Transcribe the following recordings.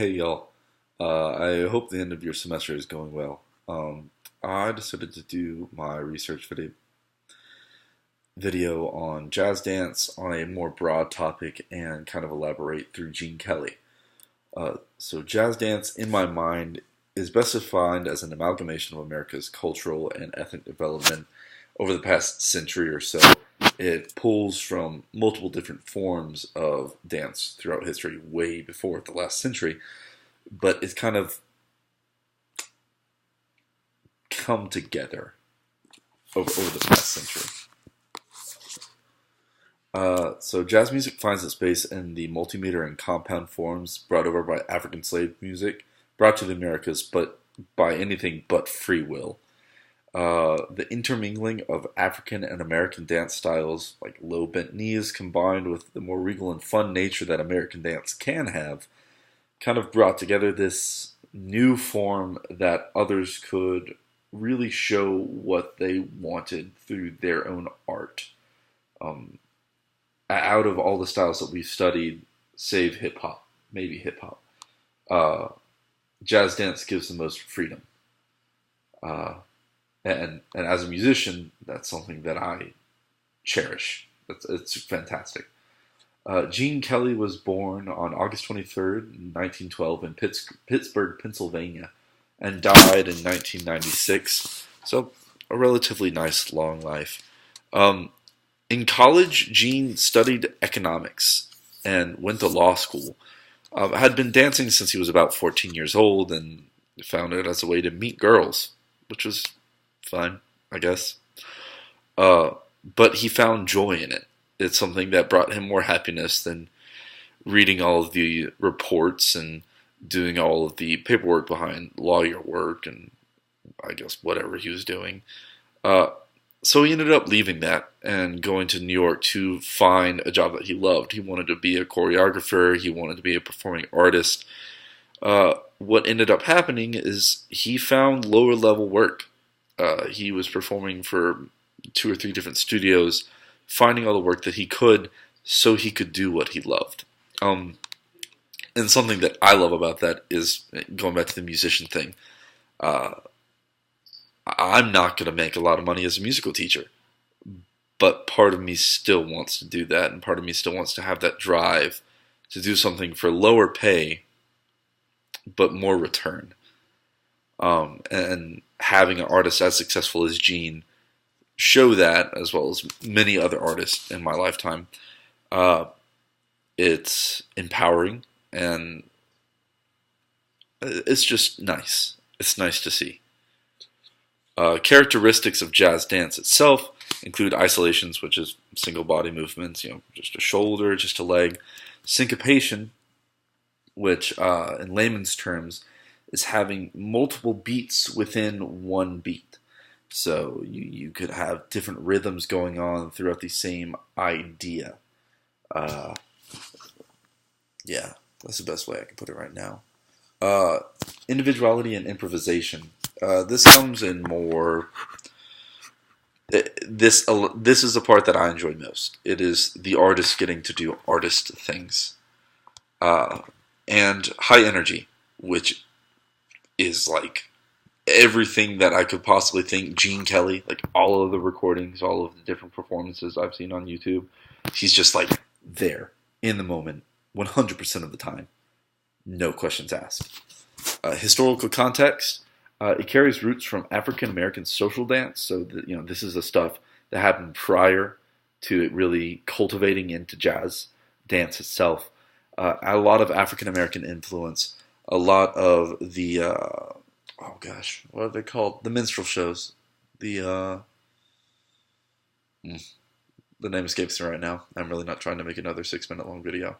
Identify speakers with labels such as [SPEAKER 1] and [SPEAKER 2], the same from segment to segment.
[SPEAKER 1] Hey y'all, I hope the end of your semester is going well. I decided to do my research video on jazz dance on a more broad topic and kind of elaborate through Gene Kelly. So jazz dance, in my mind, is best defined as an amalgamation of America's cultural and ethnic development over the past century or so. It pulls from multiple different forms of dance throughout history, way before the last century, but it's kind of come together over the past century. So jazz music finds its base in the multimeter and compound forms brought over by African slave music, brought to the Americas, but by anything but free will. The intermingling of African and American dance styles, like low bent knees, combined with the more regal and fun nature that American dance can have, kind of brought together this new form that others could really show what they wanted through their own art. Out of all the styles that we've studied, save hip hop, maybe hip hop, jazz dance gives the most freedom. And as a musician, that's something that I cherish. It's fantastic. Gene Kelly was born on August 23rd, 1912 in Pittsburgh, Pennsylvania, and died in 1996. So a relatively nice, long life. In college, Gene studied economics and went to law school. Had been dancing since he was about 14 years old and found it as a way to meet girls, which was fine, I guess. But he found joy in it. It's something that brought him more happiness than reading all of the reports and doing all of the paperwork behind lawyer work and I guess whatever he was doing. So he ended up leaving that and going to New York to find a job that he loved. He wanted to be a choreographer. He wanted to be a performing artist. What ended up happening is he found lower level work. He was performing for 2 or 3 different studios, finding all the work that he could so he could do what he loved. And something that I love about that is, going back to the musician thing, I'm not going to make a lot of money as a musical teacher, but part of me still wants to do that, and part of me still wants to have that drive to do something for lower pay, but more return. And having an artist as successful as Gene show that, as well as many other artists in my lifetime, it's empowering, and it's just nice. It's nice to see. Characteristics of jazz dance itself include isolations, which is single body movements, just a shoulder, just a leg. Syncopation, which in layman's terms is having multiple beats within one beat. So you could have different rhythms going on throughout the same idea. Yeah, that's the best way I can put it right now. Individuality and improvisation. This comes in more. This is the part that I enjoy most. It is the artist getting to do artist things, and high energy, which is like everything that I could possibly think. Gene Kelly, like all of the recordings, all of the different performances I've seen on YouTube, he's just like there in the moment, 100% of the time, no questions asked. Historical context. It carries roots from African American social dance, so this is the stuff that happened prior to it really cultivating into jazz dance itself. A lot of African American influence, a lot of the what are they called? The minstrel shows. The name escapes me right now. I'm really not trying to make another 6-minute long video.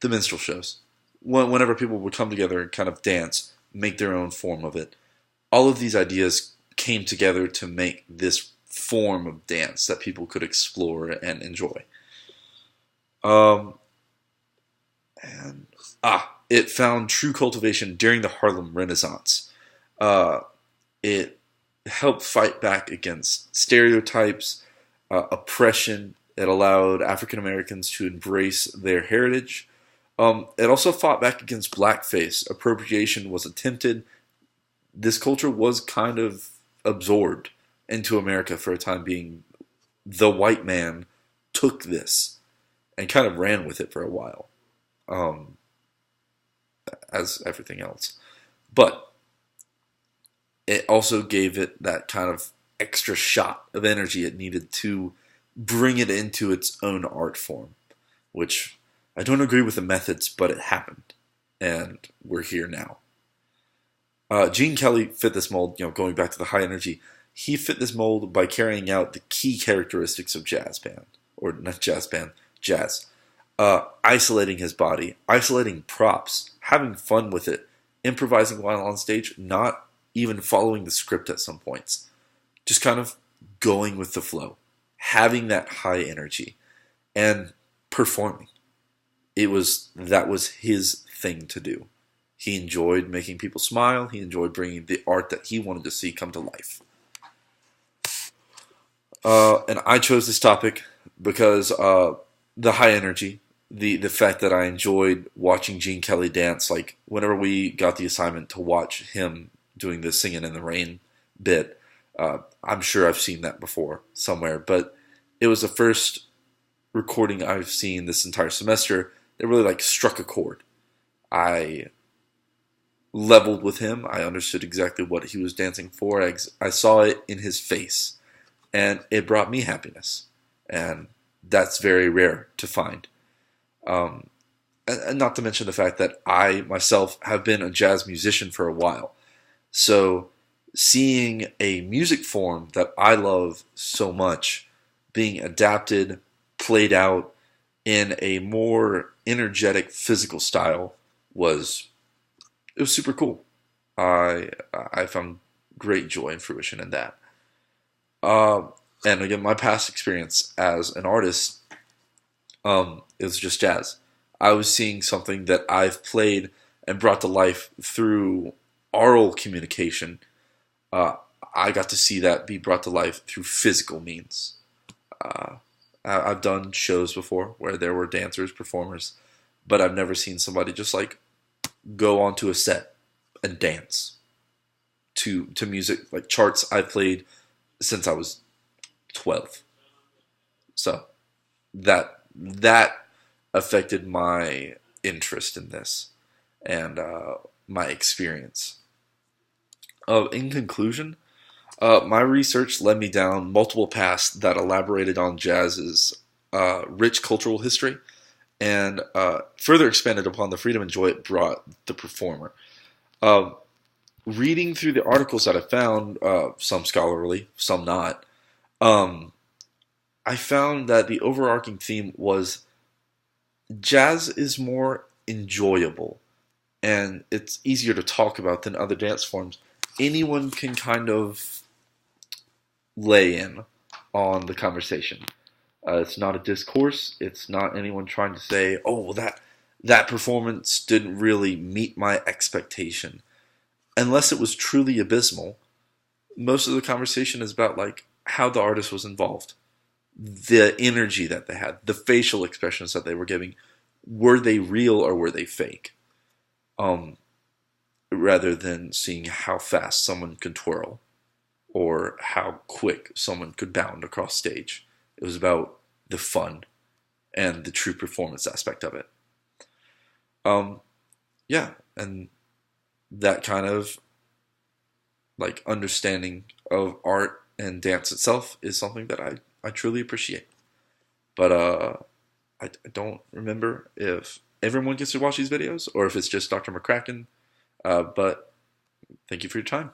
[SPEAKER 1] The minstrel shows. Whenever people would come together and kind of dance, make their own form of it. All of these ideas came together to make this form of dance that people could explore and enjoy. It found true cultivation during the Harlem Renaissance. It helped fight back against stereotypes, oppression. It allowed African Americans to embrace their heritage, It also fought back against blackface. Appropriation was attempted. This culture was kind of absorbed into America for a time being. The white man took this and kind of ran with it for a while, as everything else. But it also gave it that kind of extra shot of energy it needed to bring it into its own art form, which I don't agree with the methods, but it happened, and we're here now. Gene Kelly fit this mold, going back to the high energy. He fit this mold by carrying out the key characteristics of jazz band, or not jazz band, jazz. Isolating his body, isolating props, having fun with it, improvising while on stage, not even following the script at some points. Just kind of going with the flow, having that high energy, and performing. That was his thing to do. He enjoyed making people smile. He enjoyed bringing the art that he wanted to see come to life. And I chose this topic because the high energy, the fact that I enjoyed watching Gene Kelly dance. Like whenever we got the assignment to watch him doing the Singing in the Rain bit, I'm sure I've seen that before somewhere, but it was the first recording I've seen this entire semester that really struck a chord. I leveled with him. I understood exactly what he was dancing for. I saw it in his face, and it brought me happiness, and that's very rare to find. And not to mention the fact that I myself have been a jazz musician for a while, so seeing a music form that I love so much being adapted, played out in a more energetic physical style was super cool. I found great joy and fruition in that. And again, my past experience as an artist, it was just jazz. I was seeing something that I've played and brought to life through oral communication. I got to see that be brought to life through physical means. I've done shows before where there were dancers, performers, but I've never seen somebody just go onto a set and dance to music, like charts I've played since I was 12. So that affected my interest in this and my experience. In conclusion, my research led me down multiple paths that elaborated on jazz's rich cultural history and further expanded upon the freedom and joy it brought the performer. Reading through the articles that I found, some scholarly, some not, I found that the overarching theme was jazz is more enjoyable and it's easier to talk about than other dance forms. Anyone can kind of lay in on the conversation. It's not a discourse. It's not anyone trying to say, oh, that performance didn't really meet my expectation. Unless it was truly abysmal, most of the conversation is about how the artist was involved, the energy that they had, the facial expressions that they were giving. Were they real or were they fake? Rather than seeing how fast someone could twirl or how quick someone could bound across stage. It was about the fun and the true performance aspect of it. And that kind of understanding of art and dance itself is something that I truly appreciate. But I don't remember if everyone gets to watch these videos or if it's just Dr. McCracken. But thank you for your time.